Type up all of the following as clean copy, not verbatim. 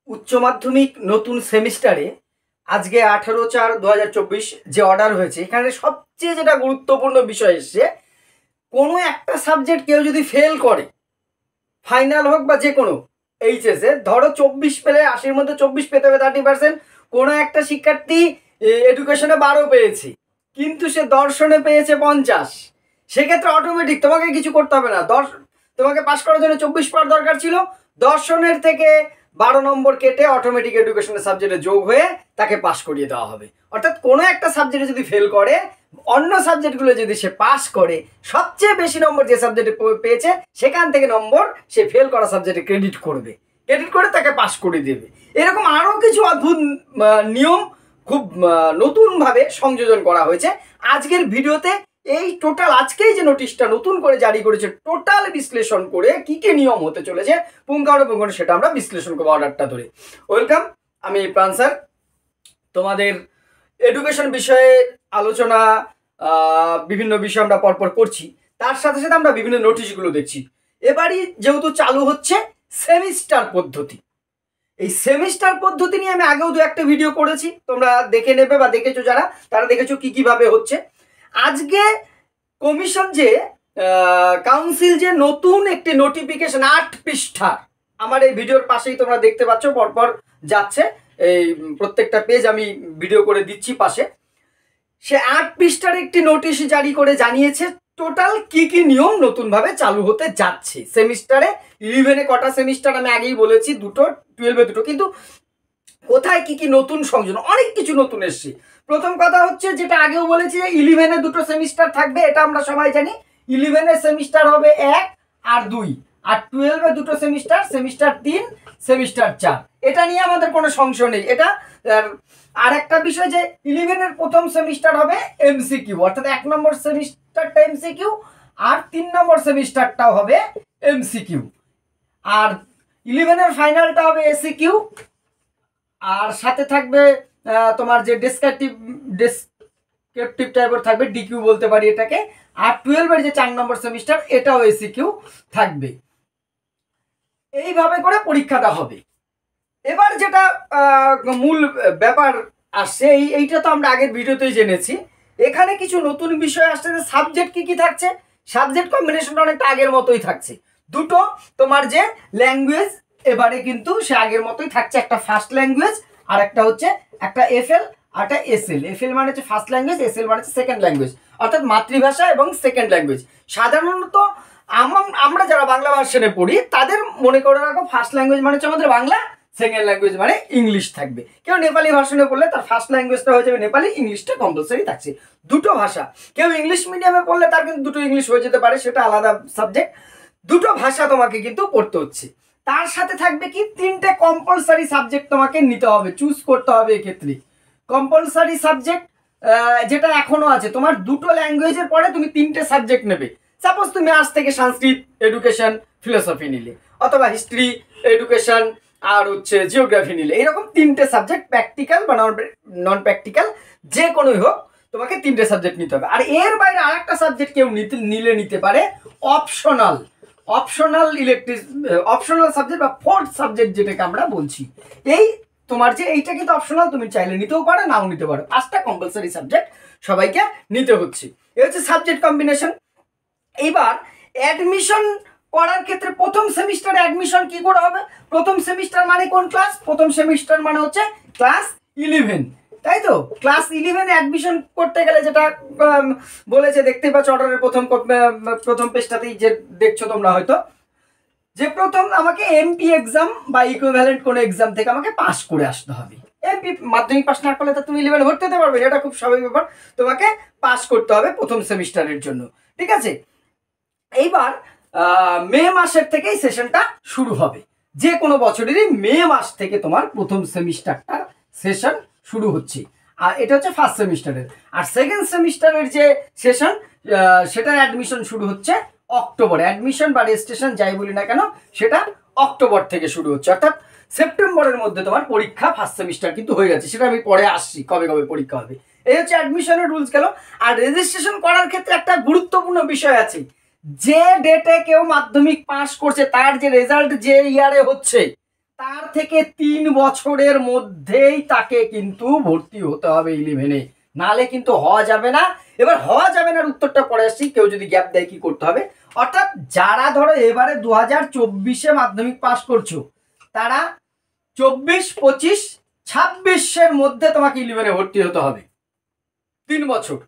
উচ্চ মাধ্যমিক নতুন সেমিস্টারে আজকে 18/4/2024 যে অর্ডার হয়েছে, এখানে সবচেয়ে যেটা গুরুত্বপূর্ণ বিষয় এসছে, কোনো একটা সাবজেক্ট কেউ যদি ফেল করে, ফাইনাল হোক বা যে কোনো এইচএসে, ধরো 24 পেলে 80-র মধ্যে 24 পেতে হবে 30%। কোনো একটা শিক্ষার্থী এডুকেশনে 12 পেয়েছে কিন্তু সে দর্শনে পেয়েছে 50, সেক্ষেত্রে অটোমেটিক তোমাকে কিছু করতে হবে না। তোমাকে পাস করার জন্য 24 পাওয়ার দরকার ছিল, দর্শনের থেকে 12 নম্বর কেটে অটোমেটিক এডুকেশনের সাবজেক্টে যোগ হয়ে তাকে পাস করিয়ে দেওয়া হবে। অর্থাৎ কোনো একটা সাবজেক্টে যদি ফেল করে, অন্য সাবজেক্টগুলো যদি সে পাস করে, সবচেয়ে বেশি নম্বর যে সাবজেক্টে পেয়েছে সেখান থেকে নম্বর সে ফেল করা সাবজেক্টে ক্রেডিট করে তাকে পাস করে দেবে। এরকম আরও কিছু অদ্ভুত নিয়ম খুব নতুনভাবে সংযোজন করা হয়েছে আজকের ভিডিওতে। এই টোটাল আজকেই যে নোটিশটা নতুন করে জারি করেছে, টোটাল বিশ্লেষণ করে কি কি নিয়ম হতে চলেছে পুঙ্খানুপুঙ্খ সেটা আমরা বিশ্লেষণ করবো অর্ডারটা ধরে। ওয়েলকাম, আমি প্রাণ স্যার। তোমাদের এডুকেশন বিষয়ে আলোচনা বিভিন্ন বিষয় আমরা পরপর করছি, তার সাথে সাথে আমরা বিভিন্ন নোটিশগুলো দেখছি। এবারই যেহেতু চালু হচ্ছে সেমিস্টার পদ্ধতি, এই সেমিস্টার পদ্ধতি নিয়ে আমি আগেও দু একটা ভিডিও করেছি, তোমরা দেখে নেবে বা দেখেছো যারা, তারা দেখেছো কি কিভাবে হচ্ছে। আজকে কমিশন যে কাউন্সিল যে নতুন একটি নোটিফিকেশন 8 পৃষ্ঠার, আমার এই ভিডিওর পাশেই তোমরা দেখতে পাচ্ছ পরপর যাচ্ছে, এই প্রত্যেকটা পেজ আমি ভিডিও করে দিচ্ছি পাশে। সে 8 পৃষ্ঠার একটি নোটিশ জারি করে জানিয়েছে টোটাল কি কি নিয়ম নতুনভাবে চালু হতে যাচ্ছে সেমিস্টারে। 11-এ কটা সেমিস্টার আমি আগেই বলেছি, দুটো, 12-এ দুটো, কিন্তু কোথায় কি কি নতুন সংযোজন, অনেক কিছু নতুন এসছে। প্রথম কথা হচ্ছে, যেটা আগেও বলেছি, যে 11-এ দুটো সেমিস্টার থাকবে, এটা আমরা সবাই জানি। 11-এর সেমিস্টার হবে 1 আর 2, আর 12-এ দুটো সেমিস্টার, সেমিস্টার 3, সেমিস্টার 4। এটা নিয়ে আমাদের কোনো সংশয় নেই। এটা আর একটা বিষয় যে 11-এর প্রথম সেমিস্টার হবে এমসিকিউ, অর্থাৎ 1 নম্বর সেমিস্টারটা এমসিকিউ আর 3 নম্বর সেমিস্টারটাও হবে এমসিকিউ, আর 11-এর ফাইনালটা হবে এসিকিউ, আর সাথে থাকবে তোমার যে ডেসক্রিপটিভ টাইপের থাকবে, ডিকিউ বলতে পারি এটাকে। আর 12-এর যে 4 নম্বর সেমিস্টার, এটাও এসিকিউ থাকবে। এইভাবে করে পরীক্ষাটা হবে। এবার যেটা মূল ব্যাপার আসছে, এইটা তো আমরা আগের ভিডিওতেই জেনেছি। এখানে কিছু নতুন বিষয় আসছে, যে সাবজেক্ট কি কি থাকছে। সাবজেক্ট কম্বিনেশনটা অনেকটা আগের মতোই থাকছে। দুটো তোমার যে ল্যাঙ্গুয়েজ, এবারে কিন্তু সে আগের মতোই থাকছে, একটা ফার্স্ট ল্যাঙ্গুয়েজ আর একটা হচ্ছে একটা এফএল আর একটা এসএল। এফএল মানে হচ্ছে ফার্স্ট ল্যাঙ্গুয়েজ, এসএল মানে হচ্ছে সেকেন্ড ল্যাঙ্গুয়েজ, অর্থাৎ মাতৃভাষা এবং সেকেন্ড ল্যাঙ্গুয়েজ। সাধারণত আমরা যারা বাংলা ভার্সনে পড়ি তাদের মনে করে রাখো ফার্স্ট ল্যাঙ্গুয়েজ মানে হচ্ছে আমাদের বাংলা, সেকেন্ড ল্যাঙ্গুয়েজ মানে ইংলিশ থাকবে। কেউ নেপালি ভার্সনে পড়লে তার ফার্স্ট ল্যাঙ্গুয়েজটা হয়ে যাবে নেপালি, ইংলিশটা কম্পালসারি থাকছে। দুটো ভাষা, কেউ ইংলিশ মিডিয়ামে পড়লে তার কিন্তু দুটো ইংলিশ হয়ে যেতে পারে, সেটা আলাদা সাবজেক্ট। দুটো ভাষা তোমাকে কিন্তু পড়তে হচ্ছে। তার সাথে থাকবে কি 3টে কম্পালসারি সাবজেক্ট তোমাকে নিতে হবে, চুজ করতে হবে। এক্ষেত্রে কম্পালসারি সাবজেক্ট যেটা এখনো আছে, তোমার দুটো ল্যাঙ্গুয়েজের পরে তুমি 3টে সাবজেক্ট নেবে। সাপোজ তুমি আজ থেকে সংস্কৃত, এডুকেশন, ফিলোসফি নিলে, অথবা হিস্ট্রি, এডুকেশন আর হচ্ছে জিওগ্রাফি নিলে, এরকম 3টে সাবজেক্ট, প্র্যাকটিক্যাল বা নন প্র্যাকটিক্যাল যে কোনোই হোক, তোমাকে 3টে সাবজেক্ট নিতে হবে। আর এর বাইরে আরেকটা সাবজেক্ট কেউ নিতে পারে, অপশনাল অপশনাল সাবজেক্ট বা ফোর্থ সাবজেক্ট যেটাকে আমরা বলছি। এই তোমার যে এইটা কিন্তু অপশনাল, তুমি চাইলে নিতেও পারো, নাও নিতে পারো। 5টা কম্পালসারি সাবজেক্ট সবাইকে নিতে হচ্ছে। এই হচ্ছে সাবজেক্ট কম্বিনেশন। এইবার অ্যাডমিশন করার ক্ষেত্রে প্রথম সেমিস্টারে অ্যাডমিশন কি করে হবে? প্রথম সেমিস্টার মানে কোন ক্লাস? প্রথম সেমিস্টার মানে হচ্ছে ক্লাস 11, তাই তো? ক্লাস 11-এ অ্যাডমিশন করতে গেলে যেটা বলেছে, দেখতে পাচ্ছ অর্ডারের প্রথম পেজটাতেই যে দেখছো তোমরা হয়তো, যে প্রথম আমাকে এমপি এক্সাম বা ইকুইভ্যালেন্ট কোনো এক্সাম থেকে আমাকে পাস করে আসতে হবে। এমপি মাধ্যমিক পাস না করলে তো তুমি 11 ভর্তি হতে পারবে, এটা খুব স্বাভাবিক ব্যাপার। তোমাকে পাস করতে হবে প্রথম সেমিস্টারের জন্য, ঠিক আছে? এইবার মে মাসের থেকেই সেশনটা শুরু হবে। যে কোনো বছরেরই মে মাস থেকে তোমার প্রথম সেমিস্টারটার সেশন শুরু হচ্ছে। আর এটা হচ্ছে ফার্স্ট সেমিস্টারের। আর সেকেন্ড সেমিস্টারের যে সেশন, সেটার অ্যাডমিশন শুরু হচ্ছে অক্টোবরে। অ্যাডমিশন বা রেজিস্ট্রেশন যাই বলি না কেন, সেটা অক্টোবর থেকে শুরু হচ্ছে, অর্থাৎ সেপ্টেম্বরের মধ্যে তোমার পরীক্ষা ফার্স্ট সেমিস্টার কিন্তু হয়ে যাচ্ছে। সেটা আমি পরে আসছি কবে কবে পরীক্ষা হবে। এই হচ্ছে অ্যাডমিশনের রুলস গেল। আর রেজিস্ট্রেশন করার ক্ষেত্রে একটা গুরুত্বপূর্ণ বিষয় আছে, যে ডেটে কেউ মাধ্যমিক পাস করছে তার যে রেজাল্ট যে ইয়ারে হচ্ছে, তার থেকে 3 বছরের মধ্যেই তাকে কিন্তু ভর্তি হতে হবে 11-এ, নালে কিন্তু হওয়া যাবে না। এবার হওয়া যাবে না উত্তরটা পরে আসছি, কেউ যদি গ্যাপ দেয় কি করতে হবে। অর্থাৎ যারা ধরো এবারে 2024-এ মাধ্যমিক পাস করছো, তারা 24, 25, 26-এর মধ্যে তোমাকে 11-এ ভর্তি হতে হবে, 3 বছর।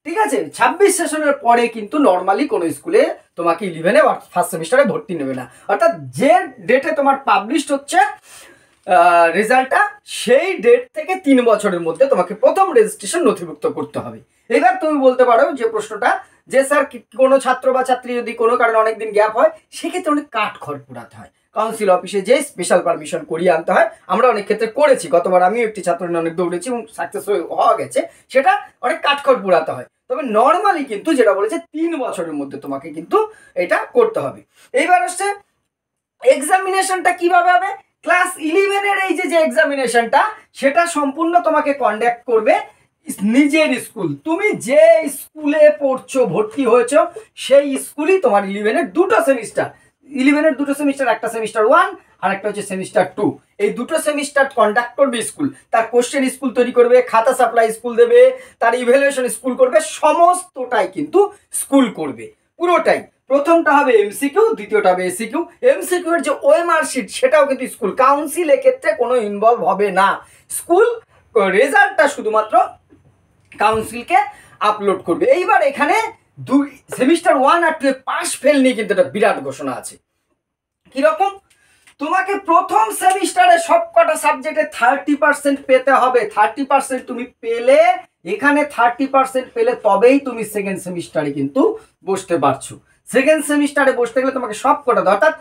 ঠিক আছে, 26 সেশনের পরে কিন্তু নর্মালি কোনো স্কুলে তোমাকে 11-এ ফার্স্ট সেমিস্টারে ভর্তি নেবে না। অর্থাৎ যে ডেটে তোমার পাবলিশড হচ্ছে রেজাল্টটা, সেই ডেট থেকে 3 বছরের মধ্যে তোমাকে প্রথম রেজিস্ট্রেশন নথিভুক্ত করতে হবে। এবার তুমি বলতে পারো যে প্রশ্নটা, যে স্যার কোনো ছাত্র বা ছাত্রী যদি কোনো কারণে অনেকদিন গ্যাপ হয়, সেক্ষেত্রে অনেক কাঠখড় পোড়াতে হয়, কাউন্সিল অফিসে যে স্পেশাল পারমিশন করিয়ে আনতে হয়। আমরা অনেক ক্ষেত্রে করেছি, গতবার আমি একটি ছাত্র নিয়ে অনেক দৌড়েছি এবং সাকসেস হওয়া গেছে। সেটা অনেক কাঠখড় পোড়াতে হয়, তবে নর্মালি কিন্তু যেটা বলেছে 3 বছরের মধ্যে তোমাকে কিন্তু এটা করতে হবে। এইবার হচ্ছে এক্সামিনেশনটা কিভাবে হবে। ক্লাস 11-এর এই যে এক্সামিনেশনটা, সেটা সম্পূর্ণ তোমাকে কন্ডাক্ট করবে নিজের স্কুল। তুমি যে স্কুলে পড়ছো, ভর্তি হয়েছো, সেই স্কুলই তোমার 11-এর দুটো সেমিস্টার, 11-এর দুটো সেমিস্টার, একটা সেমিস্টার 1 আর একটা হচ্ছে সেমিস্টার 2। এই দুটো সেমিস্টার কন্ডাক্ট করবে স্কুল। তার কোশ্চেন স্কুল তৈরি করবে, খাতা সাপ্লাই স্কুল দেবে, তার ইভ্যালুয়েশন স্কুল করবে, সমস্তটাই কিন্তু স্কুল করবে, পুরোটাই। প্রথমটা হবে এমসিকিউ, দ্বিতীয়টা হবে এসিকিউ। এমসিকিউ এর যে ওএমআর শিট, সেটাও কিন্তু স্কুল, কাউন্সিল এক্ষেত্রে কোনো ইনভলভ হবে না। স্কুল রেজাল্টটা শুধুমাত্র কাউন্সিলকে আপলোড করবে। এইবার এখানে সেমিস্টার 1 আর 2 পাস ফেল নিয়ে কিন্তু একটা বিরাট ঘোষণা আছে। কিরকম, তোমাকে প্রথম সেমিস্টারে সবকটা সাবজেক্টে 30% পেতে হবে। 30% তুমি পেলে, এখানে 30% পেলে তবেই তুমি সেকেন্ড সেমিস্টারে কিন্তু বসতে পারছো। সেকেন্ড সেমিস্টারে বসতে গেলে তোমাকে সবকটা, অর্থাৎ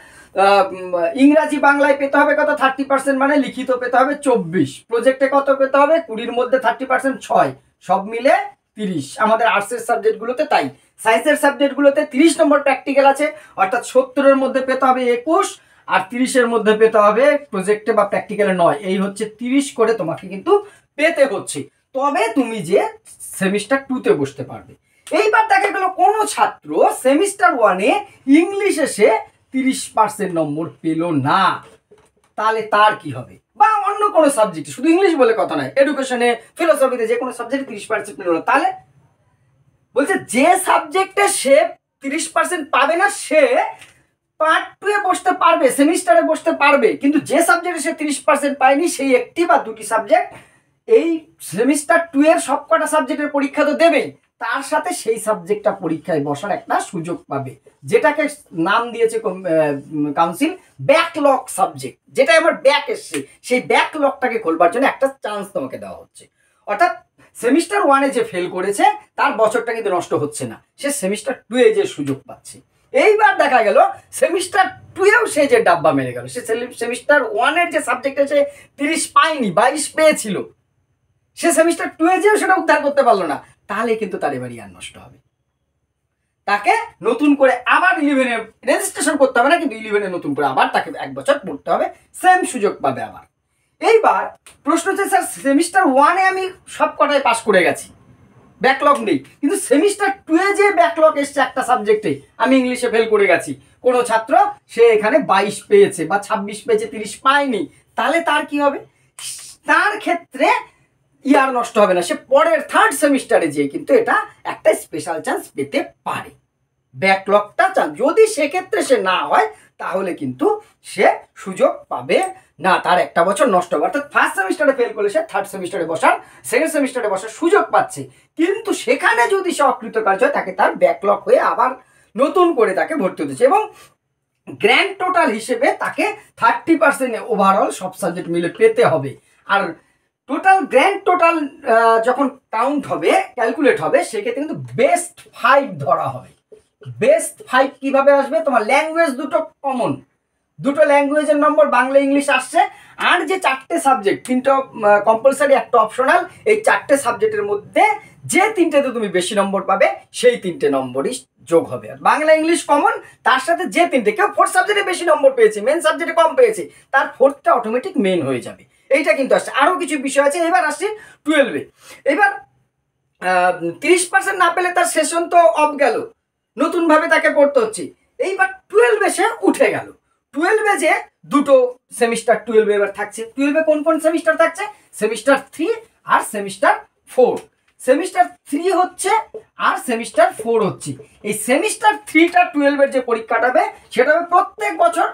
ইংরাজি বাংলায় পেতে হবে কত, 30%, মানে লিখিত পেতে হবে 24, প্রজেক্টে কত পেতে হবে 20-এর মধ্যে 30% 6, সব মিলে 30। আমাদের আর্টসের সাবজেক্টগুলোতে তাই। সায়েন্সের সাবজেক্টগুলোতে 30 নম্বর প্র্যাকটিক্যাল আছে, অর্থাৎ 70-এর মধ্যে পেতে হবে 21, আর 30-এর মধ্যে পেতে হবে প্রজেক্টে বা প্র্যাকটিক্যালে 9। এই হচ্ছে 30 করে তোমাকে কিন্তু পেতে হচ্ছে, তবে তুমি যে সেমিস্টার 2-তে বসতে পারবে। এইবার দেখা গেল কোনো ছাত্র সেমিস্টার 1-এ ইংলিশ এসে 30% নম্বর পেল না, তাহলে তার কি হবে। বা অন্য কোনো সাবজেক্টে, শুধু ইংলিশ বলে কথা নয়, এডুকেশনে, ফিলোসফিতে, যে কোনো সাবজেক্টে 30% পেল না, তাহলে বলছে যে সাবজেক্টে সে 30% পাবে না, সে পার্ট 2-এ বসতে পারবে, সেমিস্টারে বসতে পারবে, কিন্তু যে সাবজেক্টে সে 30% পায়নি, সেই একটি বা দুটি সাবজেক্ট এই সেমিস্টার 2-এর সবকটা সাবজেক্টের পরীক্ষা তো দেবেই, তার সাথে সেই সাবজেক্টটা পরীক্ষায় বসার একটা সুযোগ পাবে, যেটাকে নাম দিয়েছে কাউন্সিল ব্যাকলগ সাবজেক্ট। যেটা আমার ব্যাক এসছে, সেই ব্যাকলগটাকে খোলবার জন্য একটা চান্স তোমাকে দেওয়া হচ্ছে। অর্থাৎ সেমিস্টার 1-এ যে ফেল করেছে, তার বছরটা কিন্তু নষ্ট হচ্ছে না, সে সেমিস্টার 2-এ যে সুযোগ পাচ্ছে। এইবার দেখা গেল সেমিস্টার 2-এও সে যে ডাব্বা মেরে গেল, সে সেমিস্টার 1-এর যে সাবজেক্টে সে 30 পায়নি, 22 পেয়েছিল, সে সেমিস্টার 2-এ যেও সেটা উদ্ধার করতে পারলো না, তাহলে কিন্তু তার এবার ইয়ার নষ্ট হবে। তাকে নতুন করে আবার 11-এ রেজিস্ট্রেশন করতে হবে না, কিন্তু 11-এ নতুন করে আবার তাকে 1 বছর পড়তে হবে, সেম সুযোগ পাবে আবার। এইবার প্রশ্ন হচ্ছে, স্যার সেমিস্টার 1-এ আমি সব কটায় পাস করে গেছি, ব্যাকলগ নেই, কিন্তু সেমিস্টার 2-এ যে ব্যাকলগ এসছে একটা সাবজেক্টে, আমি ইংলিশে ফেল করে গেছি, কোনো ছাত্র সে এখানে 22 পেয়েছে বা 26 পেয়েছে, 30 পায়নি, তাহলে তার কি হবে। তার ক্ষেত্রে ইয়ার নষ্ট হবে না, সে পরের থার্ড সেমিস্টারে যেয়ে কিন্তু এটা একটা স্পেশাল চান্স পেতে পারে, ব্যাকলগটা চান্স। যদি সেক্ষেত্রে সে না হয়, তাহলে কিন্তু সে সুযোগ পাবে না, তার একটা বছর নষ্ট হবে। অর্থাৎ ফার্স্ট সেমিস্টারে ফেল করলে সে থার্ড সেমিস্টারে বসার, সেকেন্ড সেমিস্টারে বসার সুযোগ পাচ্ছে, কিন্তু সেখানে যদি সে অকৃতকার্য হয়, তাকে তার ব্যাকলগ হয়ে আবার নতুন করে তাকে ভর্তি হতেছে, এবং গ্র্যান্ড টোটাল হিসেবে তাকে 30% ওভারঅল সব সাবজেক্ট মিলে পেতে হবে। আর টোটাল গ্র্যান্ড টোটাল যখন কাউন্ট হবে, ক্যালকুলেট হবে, সেক্ষেত্রে কিন্তু বেস্ট 5 ধরা হবে। বেস্ট 5 কিভাবে আসবে, তোমার ল্যাঙ্গুয়েজ দুটো কমন, দুটো ল্যাঙ্গুয়েজের নম্বর বাংলা ইংলিশ আসছে, আর যে 4টে সাবজেক্ট, 3টা কম্পালসারি, একটা অপশনাল, এই 4টে সাবজেক্টের মধ্যে যে 3টেতে তুমি বেশি নম্বর পাবে, সেই 3টে নম্বরই যোগ হবে। আর বাংলা ইংলিশ কমন, তার সাথে যে 3টে, কেউ 4th সাবজেক্টে বেশি নম্বর পেয়েছে, মেন সাবজেক্টে কম পেয়েছে, তার 4টা অটোমেটিক মেন হয়ে যাবে। এইটা কিন্তু আসছে, আরও কিছু বিষয় আছে। এবার আসছি 12-এ। এবার 30% না পেলে তার সেশন তো অফ গেল, নতুনভাবে তাকে পড়তে হচ্ছে। এইবার 12-এ সে উঠে গেল, 12-এ যে দুটো সেমিস্টার 12 এবার থাকছে। 12 কোন কোন সেমিস্টার থাকছে? সেমিস্টার 3 আর সেমিস্টার 4। সেমিস্টার 3 হচ্ছে আর সেমিস্টার 4 হচ্ছে। এই সেমিস্টার 3টা 12 যে পরীক্ষাটা হবে সেটা হবে প্রত্যেক বছর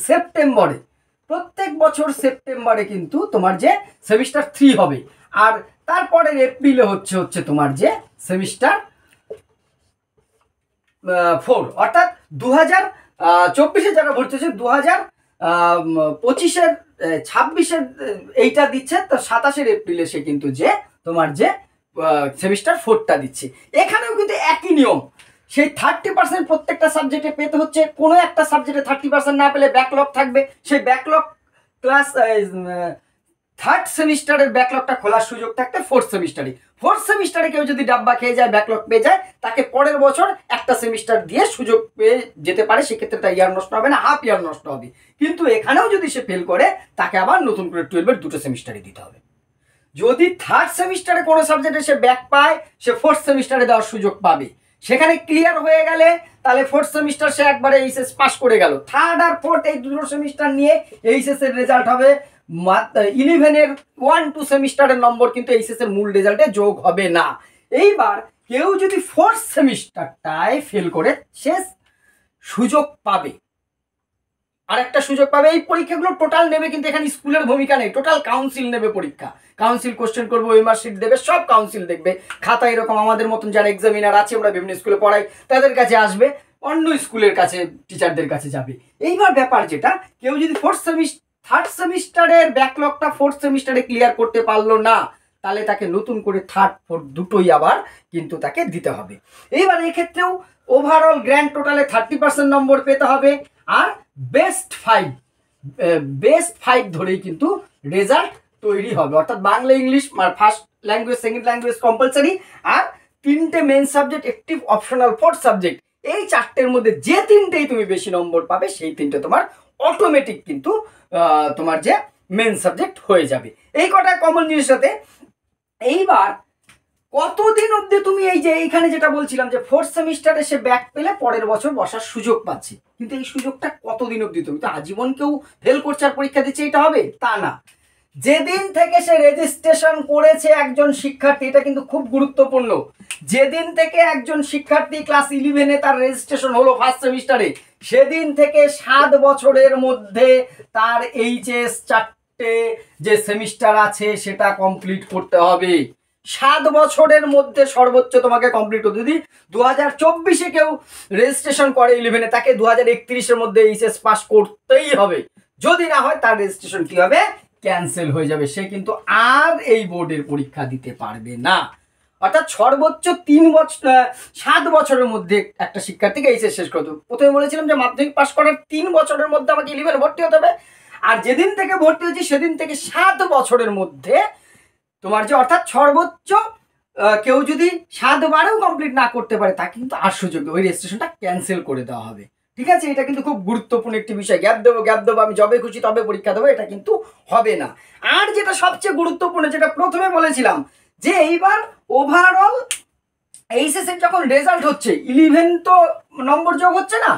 সেপ্টেম্বরে। প্রত্যেক বছর সেপ্টেম্বরে কিন্তু তোমার যে সেমিস্টার 3 হবে, আর তারপরে এপ্রিলে হচ্ছে তোমার যে সেমিস্টার 4। অর্থাৎ 2024-এ যারা ভর্তি হচ্ছে 2025-এর 26-এর এইটা দিচ্ছে, তো 27-এর এপ্রিলে সে কিন্তু যে তোমার যে সেমিস্টার 4টা দিচ্ছে। এখানেও কিন্তু একই নিয়ম, সেই 30% প্রত্যেকটা সাবজেক্টে পেতে হচ্ছে। কোনো একটা সাবজেক্টে 30% না পেলে ব্যাকলগ থাকবে, সেই ব্যাকলগ ক্লাস থার্ড সেমিস্টারের ব্যাকলগটা খোলার সুযোগ থাকতে ফোর্থ সেমিস্টারে কেউ যদি ডাব্বা খেয়ে যায়, ব্যাকলগ পেয়ে যায়, তাকে পরের বছর একটা সেমিস্টার দিয়ে সুযোগ পেয়ে যেতে পারে। সেক্ষেত্রে তার ইয়ার নষ্ট হবে না, হাফ ইয়ার নষ্ট হবে। কিন্তু এখানেও যদি সে ফেল করে, তাকে আবার নতুন করে 12-এর দুটো সেমিস্টারে দিতে হবে। যদি থার্ড সেমিস্টারে কোনো সাবজেক্টে সে ব্যাক পায়, সে ফোর্থ সেমিস্টারে দেওয়ার সুযোগ পাবে। সেখানে ক্লিয়ার হয়ে গেলে তাহলে ফোর্থ সেমিস্টার সে একবারে এইচএস পাস করে গেল। থার্ড আর ফোর্থ এই দুটো সেমিস্টার নিয়ে এইচএস এর রেজাল্ট হবে। 11-এর 1-2 সেমিস্টারের নম্বর কিন্তু এইচএস এর মূল রেজাল্টে যোগ হবে না। এইবার কেউ যদি ফোর্থ সেমিস্টারটায় ফেল করে, সে সুযোগ পাবে, আরেকটা সুযোগ পাবে। এই পরীক্ষাগুলো টোটাল নেবে, কিন্তু এখানে স্কুলের ভূমিকা নেই, টোটাল কাউন্সিল নেবে পরীক্ষা। কাউন্সিল কোশ্চেন করবে, ওএমআর শিট দেবে, সব কাউন্সিল দেখবে। খাতা এরকম আমাদের মতন যারা এক্সামিনার আছে, আমরা বিভিন্ন স্কুলে পড়াই, তাদের কাছে আসবে, অন্য স্কুলের কাছে টিচারদের কাছে যাবে। এইবার ব্যাপার যেটা, কেউ যদি থার্ড সেমিস্টারের ব্যাকলগটা ফোর্থ সেমিস্টারে ক্লিয়ার করতে পারলো না, তাহলে তাকে নতুন করে থার্ড ফোর্থ দুটোই আবার কিন্তু তাকে দিতে হবে। এইবার এক্ষেত্রেও ওভারঅল গ্র্যান্ড টোটালে 30% নম্বর পেতে হবে, আর বেস্ট ফাইভ ধরেই কিন্তু রেজাল্ট তৈরি হবে। অর্থাৎ Bangla, English, first language, second language compulsory, আর 3টে মেন সাবজেক্ট, একটি অপশনাল 4th সাবজেক্ট। এই 4টের মধ্যে যে 3টেই তুমি বেশি নম্বর পাবে, সেই 3টে তোমার অটোমেটিক কিন্তু তোমার যে মেন সাবজেক্ট হয়ে যাবে। এই কটা কমন জিনিস সাথে। এইবার কতদিন অবধি তুমি এই যে এইখানে যেটা বলছিলাম যে ফোর্থ সেমিস্টারে সে ব্যাক পেলে পরের বছর বসার সুযোগ পাচ্ছে, কিন্তু এই সুযোগটা কতদিন অবধি? তুমি তো আজীবন কেউ ফেল করছে আর পরীক্ষা দিচ্ছে এটা হবে তা না। যেদিন থেকে সে রেজিস্ট্রেশন করেছে একজন শিক্ষার্থী, এটা কিন্তু খুব গুরুত্বপূর্ণ, যেদিন থেকে একজন শিক্ষার্থী ক্লাস 11-এ তার রেজিস্ট্রেশন হলো ফার্স্ট সেমিস্টারে, সেদিন থেকে 7 বছরের মধ্যে তার এইচএস 4টে যে সেমিস্টার আছে সেটা কমপ্লিট করতে হবে। 7 বছরের মধ্যে সর্বোচ্চ তোমাকে কমপ্লিট করতে। যদি 2024-এ কেউ রেজিস্ট্রেশন করে 11-এ, তাকে 2031-এর মধ্যে এইচএস পাস করতেই হবে। যদি না হয় তার রেজিস্ট্রেশন কি হবে? ক্যান্সেল হয়ে যাবে, সে কিন্তু আর এই বোর্ডের পরীক্ষা দিতে পারবে না। অর্থাৎ সর্বোচ্চ 7 বছরের মধ্যে একটা শিক্ষার্থীকে এইচএস শেষ করতে হবে। প্রথমে বলেছিলাম যে মাধ্যমিক পাস করার 3 বছরের মধ্যে আমাকে 11 ভর্তি হতে হবে, আর যেদিন থেকে ভর্তি হয়েছি সেদিন থেকে 7 বছরের মধ্যে তোমার যে, অর্থাৎ সর্বোচ্চ কেউ যদি 7 বারেও কমপ্লিট না করতে পারে, তা কিন্তু আর সুযোগ, ওই রেজিস্ট্রেশনটা ক্যান্সেল করে দেওয়া হবে। ঠিক আছে, এটা কিন্তু খুব গুরুত্বপূর্ণ একটি বিষয়। গ্যাপ দেবো আমি যবে খুশি তবে পরীক্ষা দেবো, এটা কিন্তু হবে না। আর যেটা সবচেয়ে গুরুত্বপূর্ণ, যেটা প্রথমে বলেছিলাম, যে এইবার ওভারঅল এইচএস এর যখন রেজাল্ট হচ্ছে, 11 তো নম্বর যোগ হচ্ছে না,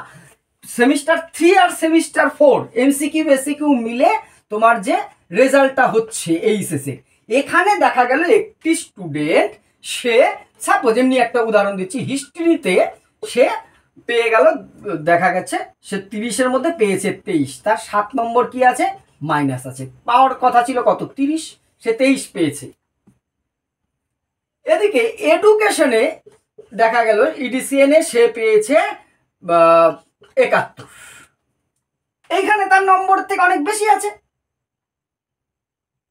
সেমিস্টার 3 আর সেমিস্টার 4 এমসিকিউ এসিকিউ মিলে তোমার যে রেজাল্টটা হচ্ছে এইচএস এর, এখানে দেখা গেল একটি স্টুডেন্ট, সে সাপোজ এমনি একটা উদাহরণ দিচ্ছি, হিস্ট্রিতে সে পেয়ে গেল, দেখা গেছে সে 30-এর মধ্যে পেয়েছে 23, তার 7 নম্বর কি আছে? মাইনাস আছে। পাওয়ার কথা ছিল কত? 30, সে 23 পেয়েছে। এদিকে এডুকেশনে দেখা গেল ইডিসিএনে সে পেয়েছে 71, এইখানে তার নম্বর থেকে অনেক বেশি আছে,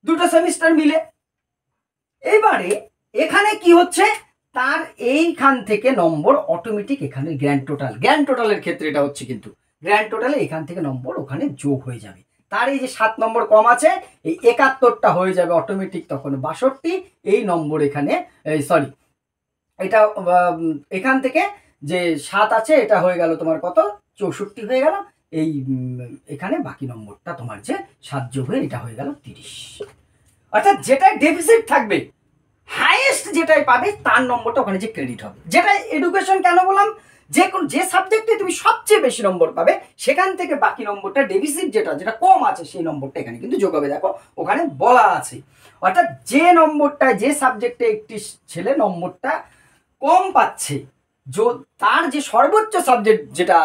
দুটো সেমিস্টার মিলে। এইবারে এখানে কি হচ্ছে, তার এইখান থেকে নম্বর অটোমেটিক এখানে গ্র্যান্ড টোটালের ক্ষেত্রে এটা হচ্ছে, কিন্তু গ্র্যান্ড টোটালে এখান থেকে নম্বর ওখানে যোগ হয়ে যাবে। তার এই যে 7 নম্বর কম আছে, এই 71টা হয়ে যাবে অটোমেটিক তখন 62। এই নম্বর এখানে সরি, এটা এখান থেকে যে 7 আছে এটা হয়ে গেল তোমার কত? 64 হয়ে গেল। এই এখানে বাকি নম্বরটা তোমার যে 7 যোগ হয়ে এটা হয়ে গেল 30। অর্থাৎ যেটাই ডেফিসিট থাকবে, হাইয়েস্ট যেটাই পাবে তার নম্বরটা ওখানে যে ক্রেডিট হবে। যেটা এডুকেশন কেন বললাম, যে সাবজেক্টে তুমি সবচেয়ে বেশি নম্বর পাবে সেখান থেকে বাকি নম্বরটা ডেফিসিট যেটা কম আছে সেই নম্বরটা এখানে কিন্তু যোগ হবে। দেখো ওখানে বলা আছে, অর্থাৎ যে সাবজেক্টে একটি ছেলে নম্বরটা কম পাচ্ছে, তার যে সর্বোচ্চ সাবজেক্ট যেটা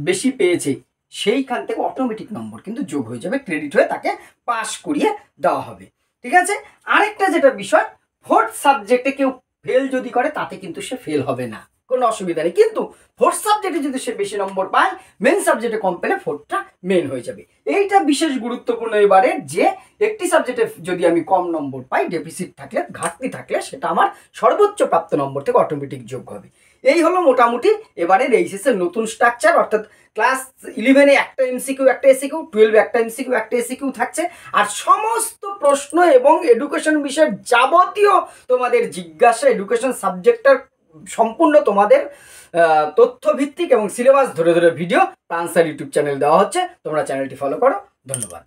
বেশি পেয়েছে সেইখান থেকে অটোমেটিক নম্বর কিন্তু যোগ হয়ে যাবে, ক্রেডিট হয়ে তাকে পাস করিয়ে দেওয়া হবে। ঠিক আছে। আরেকটা যেটা বিষয়, ফোর্থ সাবজেক্টে কেউ ফেল যদি করে তাতে কিন্তু সে ফেল হবে না, কোনো অসুবিধা নেই। কিন্তু ফোর্থ সাবজেক্টে যদি সে বেশি নম্বর পায়, মেন সাবজেক্টে কম পেলে ফোর্থটা মেন হয়ে যাবে। এইটা বিশেষ গুরুত্বপূর্ণ এবারে, যে একটি সাবজেক্টে যদি আমি কম নম্বর পাই, ডেফিসিট থাকলে, ঘাটতি থাকলে, সেটা আমার সর্বোচ্চ প্রাপ্ত নম্বর থেকে অটোমেটিক যোগ হবে। এই হলো মোটামুটি এবারের এইচএসের নতুন স্ট্রাকচার, অর্থাৎ ক্লাস 11-এ একটা এমসিকিউ একটা এসিকিউ, 12-এ একটা এমসিকিউ একটা এসিকিউ থাকছে, আর সমস্ত প্রশ্ন এবং এডুকেশন বিষয়ের যাবতীয় তোমাদের জিজ্ঞাসা, এডুকেশন সাবজেক্টটার সম্পূর্ণ তোমাদের তথ্যভিত্তিক এবং সিলেবাস ধরে ধরে ভিডিও প্রাণ স্যার ইউটিউব চ্যানেল দেওয়া হচ্ছে। তোমরা চ্যানেলটি ফলো করো। ধন্যবাদ।